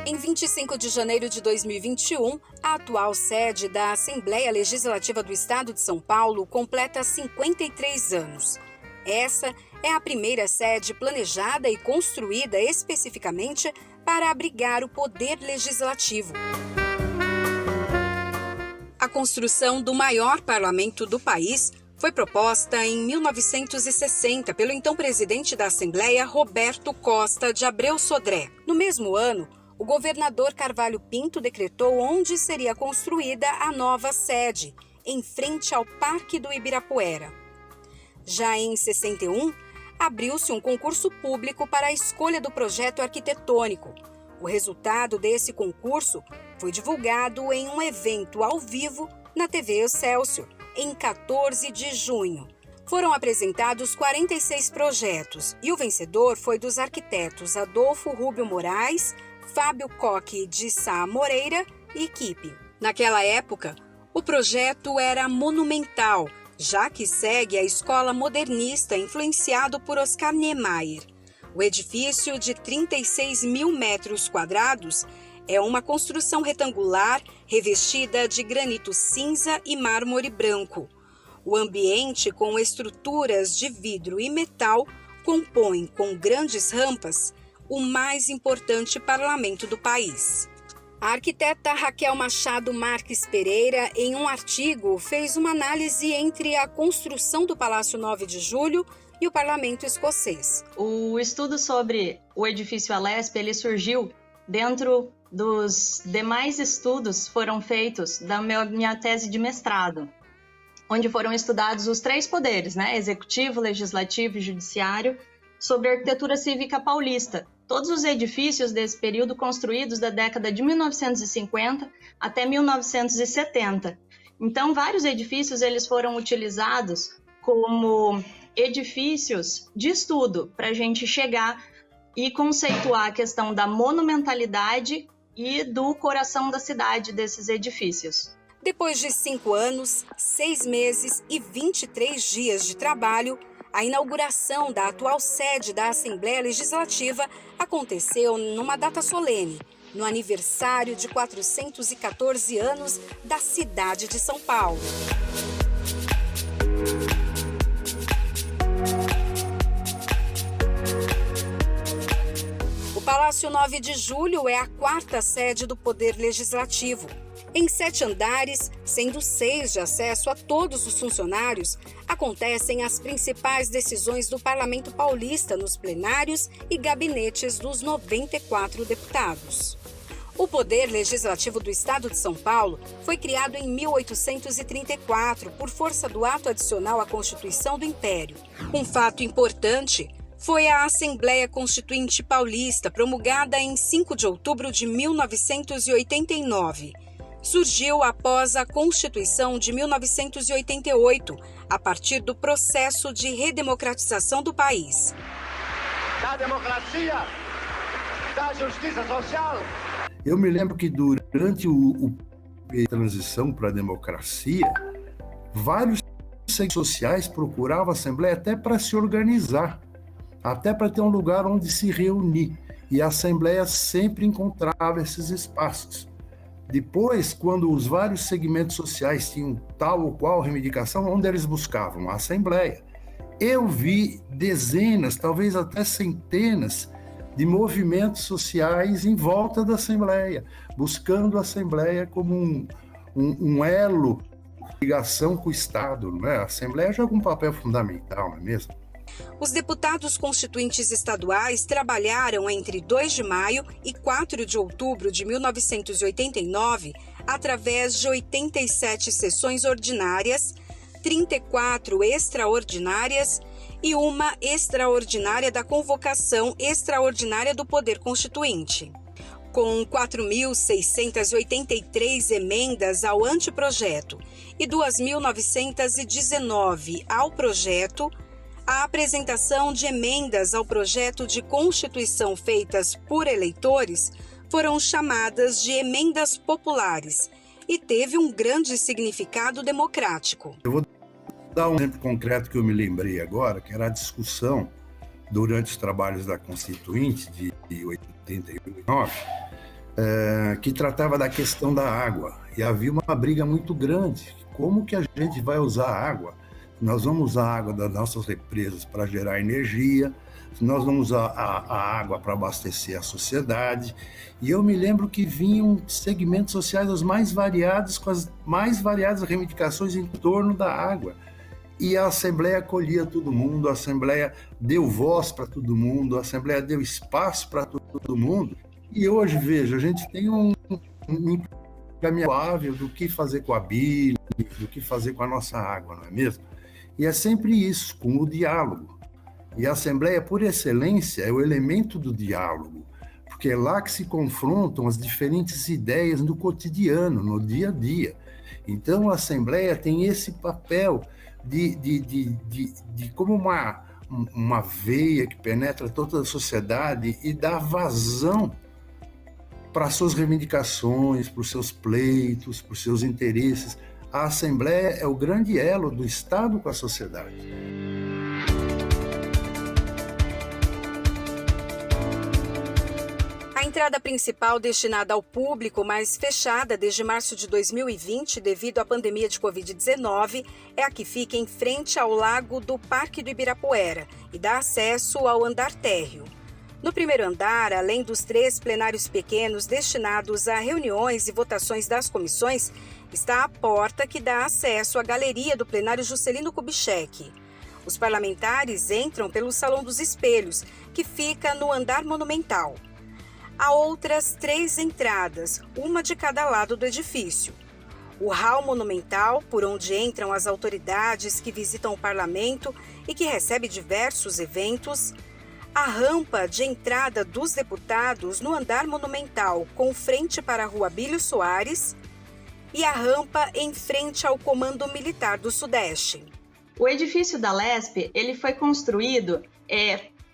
Em 25 de janeiro de 2021, a atual sede da Assembleia Legislativa do Estado de São Paulo completa 53 anos. Essa é a primeira sede planejada e construída especificamente para abrigar o poder legislativo. A construção do maior parlamento do país foi proposta em 1960 pelo então presidente da Assembleia, Roberto Costa de Abreu Sodré. No mesmo ano, o governador Carvalho Pinto decretou onde seria construída a nova sede, em frente ao Parque do Ibirapuera. Já em 61, abriu-se um concurso público para a escolha do projeto arquitetônico. O resultado desse concurso foi divulgado em um evento ao vivo na TV Excelsior, em 14 de junho. Foram apresentados 46 projetos e o vencedor foi dos arquitetos Adolfo Rubio Moraes, Fábio Coque de Sá Moreira e equipe. Naquela época, o projeto era monumental, já que segue a escola modernista influenciado por Oscar Niemeyer. O edifício de 36 mil metros quadrados é uma construção retangular revestida de granito cinza e mármore branco. O ambiente, com estruturas de vidro e metal, compõe, com grandes rampas, o mais importante parlamento do país. A arquiteta Raquel Machado Marques Pereira, em um artigo, fez uma análise entre a construção do Palácio 9 de Julho e o parlamento escocês. O estudo sobre o edifício Alesp, ele surgiu dentro dos demais estudos foram feitos da minha tese de mestrado, onde foram estudados os três poderes, executivo, legislativo e judiciário, sobre a arquitetura cívica paulista. Todos os edifícios desse período construídos da década de 1950 até 1970. Então, vários edifícios eles foram utilizados como edifícios de estudo para a gente chegar e conceituar a questão da monumentalidade e do coração da cidade desses edifícios. Depois de 5 anos, 6 meses e 23 dias de trabalho, a inauguração da atual sede da Assembleia Legislativa aconteceu numa data solene, no aniversário de 414 anos da cidade de São Paulo. O Palácio 9 de Julho é a quarta sede do Poder Legislativo. Em 7 andares, sendo 6 de acesso a todos os funcionários, acontecem as principais decisões do Parlamento Paulista nos plenários e gabinetes dos 94 deputados. O Poder Legislativo do Estado de São Paulo foi criado em 1834 por força do Ato Adicional à Constituição do Império. Um fato importante foi a Assembleia Constituinte Paulista, promulgada em 5 de outubro de 1989. Surgiu após a Constituição de 1988, a partir do processo de redemocratização do país. Da democracia, da justiça social. Eu me lembro que durante a transição para a democracia, vários segmentos sociais procuravam a Assembleia até para se organizar, até para ter um lugar onde se reunir. E a Assembleia sempre encontrava esses espaços. Depois, quando os vários segmentos sociais tinham tal ou qual reivindicação, onde eles buscavam? A Assembleia. Eu vi dezenas, talvez até centenas, de movimentos sociais em volta da Assembleia, buscando a Assembleia como um elo de ligação com o Estado, não é? A Assembleia joga um papel fundamental, não é mesmo? Os deputados constituintes estaduais trabalharam entre 2 de maio e 4 de outubro de 1989 através de 87 sessões ordinárias, 34 extraordinárias e uma extraordinária da Convocação Extraordinária do Poder Constituinte. Com 4.683 emendas ao anteprojeto e 2.919 ao projeto, a apresentação de emendas ao projeto de Constituição feitas por eleitores foram chamadas de emendas populares e teve um grande significado democrático. Eu vou dar um exemplo concreto que eu me lembrei agora, que era a discussão durante os trabalhos da Constituinte de 89, que tratava da questão da água. E havia uma briga muito grande. Como que a gente vai usar a água? Nós vamos usar a água das nossas represas para gerar energia, nós vamos usar a água para abastecer a sociedade. E eu me lembro que vinham segmentos sociais os mais variados, com as mais variadas reivindicações em torno da água. E a Assembleia acolhia todo mundo, a Assembleia deu voz para todo mundo, a Assembleia deu espaço para todo mundo. E hoje, veja, a gente tem um caminho suave do que fazer com a Bíblia, do que fazer com a nossa água, não é mesmo? E é sempre isso, com o diálogo. E a Assembleia, por excelência, é o elemento do diálogo, porque é lá que se confrontam as diferentes ideias no cotidiano, no dia a dia. Então, a Assembleia tem esse papel de como uma veia que penetra toda a sociedade e dá vazão para suas reivindicações, para os seus pleitos, para os seus interesses. A Assembleia é o grande elo do Estado com a sociedade. A entrada principal destinada ao público, mas fechada desde março de 2020 devido à pandemia de Covid-19, é a que fica em frente ao lago do Parque do Ibirapuera e dá acesso ao andar térreo. No primeiro andar, além dos 3 plenários pequenos destinados a reuniões e votações das comissões, está a porta que dá acesso à galeria do plenário Juscelino Kubitschek. Os parlamentares entram pelo Salão dos Espelhos, que fica no andar monumental. Há outras 3 entradas, uma de cada lado do edifício. O hall monumental, por onde entram as autoridades que visitam o parlamento e que recebe diversos eventos. A rampa de entrada dos deputados no andar monumental, com frente para a Rua Abílio Soares, e a rampa em frente ao Comando Militar do Sudeste. O edifício da Lesp, ele foi construído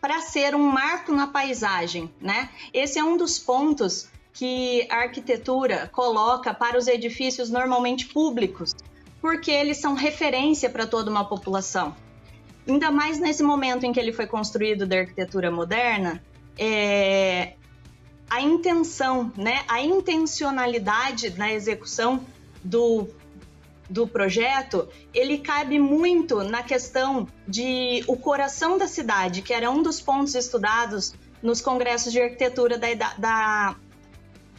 para ser um marco na paisagem, né? Esse é um dos pontos que a arquitetura coloca para os edifícios normalmente públicos, porque eles são referência para toda uma população. Ainda mais nesse momento em que ele foi construído da arquitetura moderna, a intenção, né, a intencionalidade na execução do projeto, ele cabe muito na questão de o coração da cidade, que era um dos pontos estudados nos congressos de arquitetura da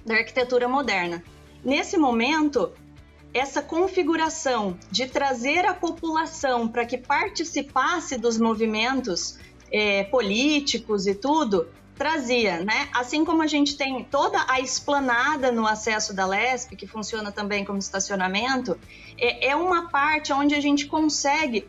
arquitetura moderna. Nesse momento, essa configuração de trazer a população para que participasse dos movimentos políticos e tudo, trazia, né? Assim como a gente tem toda a esplanada no acesso da Lesp, que funciona também como estacionamento, é uma parte onde a gente consegue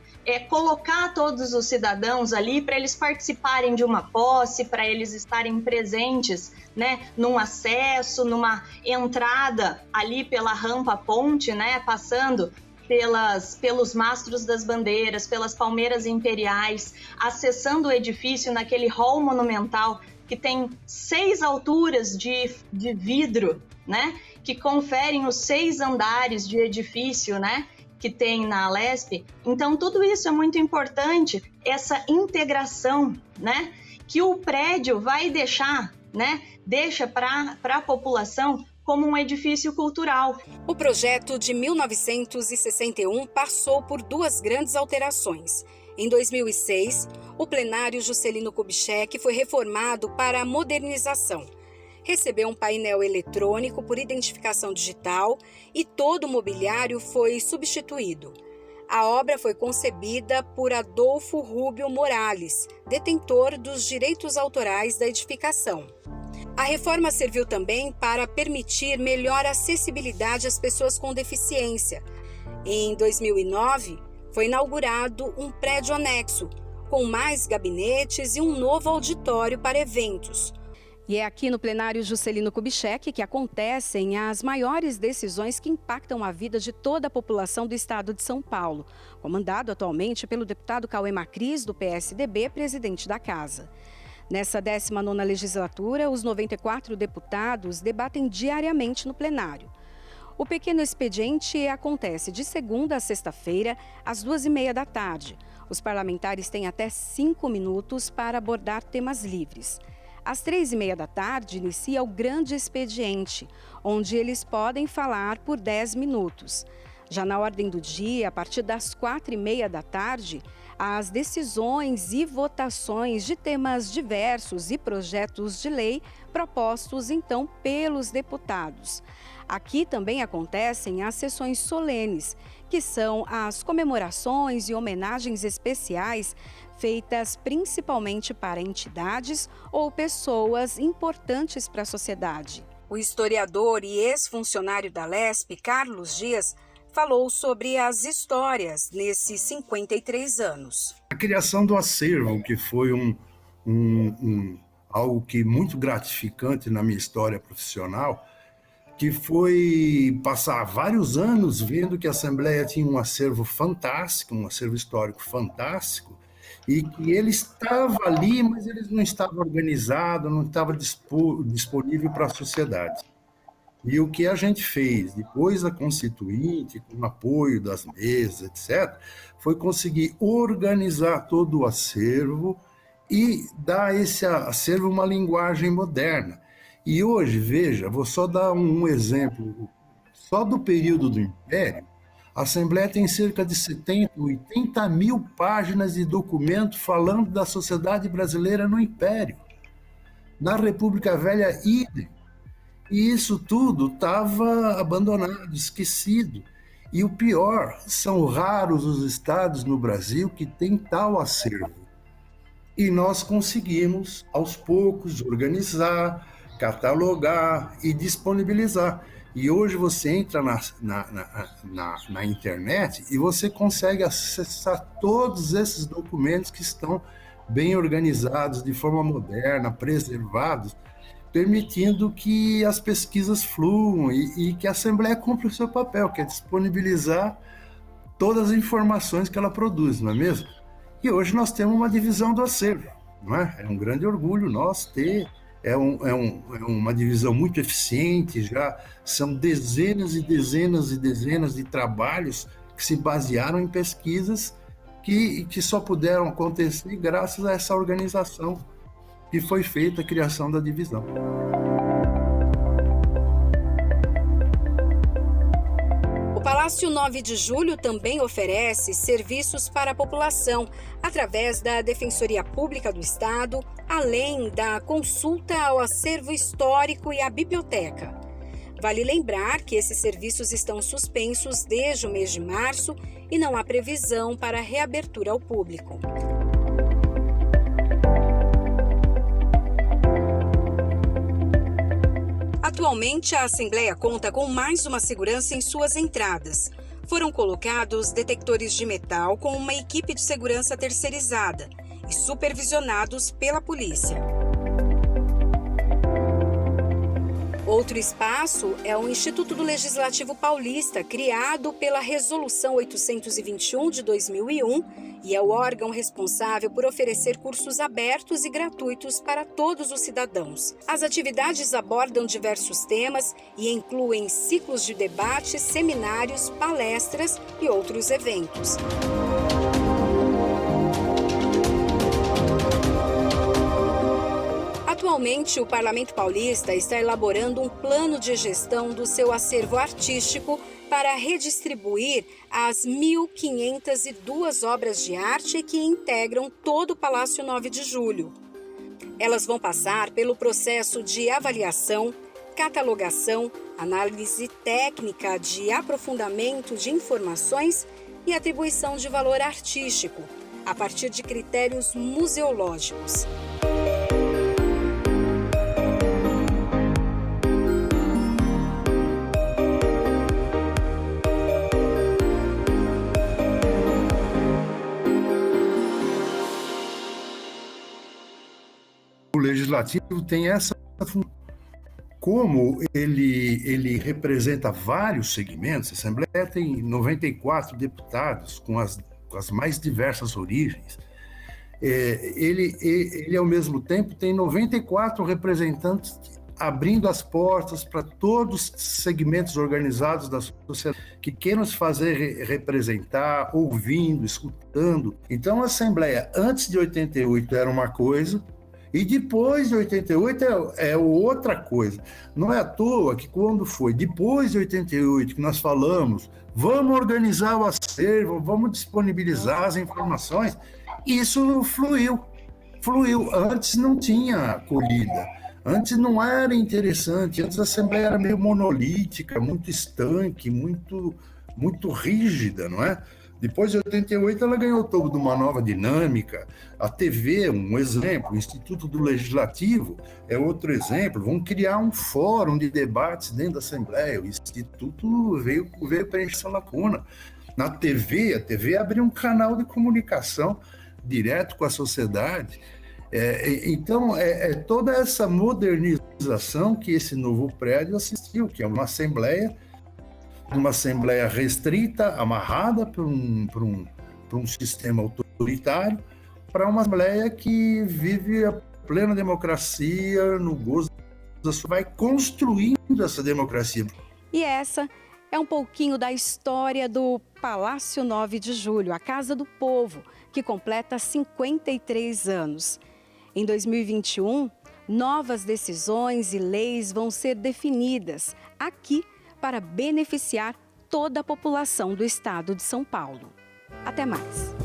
colocar todos os cidadãos ali para eles participarem de uma posse, para eles estarem presentes, né, num acesso, numa entrada ali pela rampa ponte, né, passando pelos mastros das bandeiras, pelas palmeiras imperiais, acessando o edifício naquele hall monumental que tem 6 alturas de vidro, né, que conferem os 6 andares de edifício, né, que tem na Lesp. Então, tudo isso é muito importante, essa integração, né, que o prédio vai deixar, né, deixa para a população como um edifício cultural. O projeto de 1961 passou por 2 grandes alterações. Em 2006, o plenário Juscelino Kubitschek foi reformado para a modernização. Recebeu um painel eletrônico por identificação digital e todo o mobiliário foi substituído. A obra foi concebida por Adolfo Rubio Morales, detentor dos direitos autorais da edificação. A reforma serviu também para permitir melhor acessibilidade às pessoas com deficiência. Em 2009, foi inaugurado um prédio anexo, com mais gabinetes e um novo auditório para eventos. E é aqui no plenário Juscelino Kubitschek que acontecem as maiores decisões que impactam a vida de toda a população do estado de São Paulo, comandado atualmente pelo deputado Cauê Macris, do PSDB, presidente da Casa. Nessa 19ª legislatura, os 94 deputados debatem diariamente no plenário. O pequeno expediente acontece de segunda a sexta-feira, às 2h30 da tarde. Os parlamentares têm até 5 minutos para abordar temas livres. Às 3h30 da tarde, inicia o grande expediente, onde eles podem falar por 10 minutos. Já na ordem do dia, a partir das 4h30 da tarde, as decisões e votações de temas diversos e projetos de lei propostos, então, pelos deputados. Aqui também acontecem as sessões solenes, que são as comemorações e homenagens especiais feitas principalmente para entidades ou pessoas importantes para a sociedade. O historiador e ex-funcionário da LESP, Carlos Dias, falou sobre as histórias nesses 53 anos. A criação do acervo, que foi algo que muito gratificante na minha história profissional, que foi passar vários anos vendo que a Assembleia tinha um acervo fantástico, um acervo histórico fantástico, e que ele estava ali, mas ele não estava organizado, não estava disponível para a sociedade. E o que a gente fez depois da Constituinte, com o apoio das mesas, etc., foi conseguir organizar todo o acervo e dar a esse acervo uma linguagem moderna. E hoje, veja, vou só dar um exemplo. Só do período do Império, a Assembleia tem cerca de 70, 80 mil páginas de documento falando da sociedade brasileira no Império. Na República Velha, idem. E isso tudo estava abandonado, esquecido. E o pior, são raros os estados no Brasil que têm tal acervo. E nós conseguimos, aos poucos, organizar, catalogar e disponibilizar. E hoje você entra na internet e você consegue acessar todos esses documentos que estão bem organizados, de forma moderna, preservados, permitindo que as pesquisas fluam e que a Assembleia cumpra o seu papel, que é disponibilizar todas as informações que ela produz, não é mesmo? E hoje nós temos uma divisão do acervo, não é? É um grande orgulho nós ter, é uma divisão muito eficiente, já são dezenas e dezenas e dezenas de trabalhos que se basearam em pesquisas que só puderam acontecer graças a essa organização que foi feita a criação da divisão. O Palácio 9 de Julho também oferece serviços para a população, através da Defensoria Pública do Estado, além da consulta ao acervo histórico e à biblioteca. Vale lembrar que esses serviços estão suspensos desde o mês de março e não há previsão para reabertura ao público. Atualmente, a Assembleia conta com mais uma segurança em suas entradas. Foram colocados detectores de metal com uma equipe de segurança terceirizada e supervisionados pela polícia. Outro espaço é o Instituto do Legislativo Paulista, criado pela Resolução 821 de 2001 e é o órgão responsável por oferecer cursos abertos e gratuitos para todos os cidadãos. As atividades abordam diversos temas e incluem ciclos de debates, seminários, palestras e outros eventos. Atualmente, o Parlamento Paulista está elaborando um plano de gestão do seu acervo artístico para redistribuir as 1.502 obras de arte que integram todo o Palácio 9 de Julho. Elas vão passar pelo processo de avaliação, catalogação, análise técnica de aprofundamento de informações e atribuição de valor artístico, a partir de critérios museológicos. O Legislativo tem essa função. Como ele representa vários segmentos, a Assembleia tem 94 deputados com as mais diversas origens, ele ao mesmo tempo tem 94 representantes abrindo as portas para todos os segmentos organizados da sociedade que queiram se fazer representar, ouvindo, escutando. Então a Assembleia, antes de 88, era uma coisa, E depois de 88 é outra coisa. Não é à toa que quando foi depois de 88 que nós falamos, vamos organizar o acervo, vamos disponibilizar as informações, isso fluiu. Antes não tinha acolhida, antes não era interessante, antes a Assembleia era meio monolítica, muito estanque, muito rígida, não é? Depois de 88, ela ganhou todo de uma nova dinâmica. A TV, um exemplo, o Instituto do Legislativo é outro exemplo. Vão criar um fórum de debates dentro da Assembleia. O Instituto veio preencher essa lacuna. Na TV, a TV abriu um canal de comunicação direto com a sociedade. Então, toda essa modernização que esse novo prédio assistiu, que é uma Assembleia restrita, amarrada por um sistema autoritário, para uma Assembleia que vive a plena democracia, no gozo da sua, vai construindo essa democracia. E essa é um pouquinho da história do Palácio 9 de Julho, a Casa do Povo, que completa 53 anos. Em 2021, novas decisões e leis vão ser definidas aqui para beneficiar toda a população do estado de São Paulo. Até mais!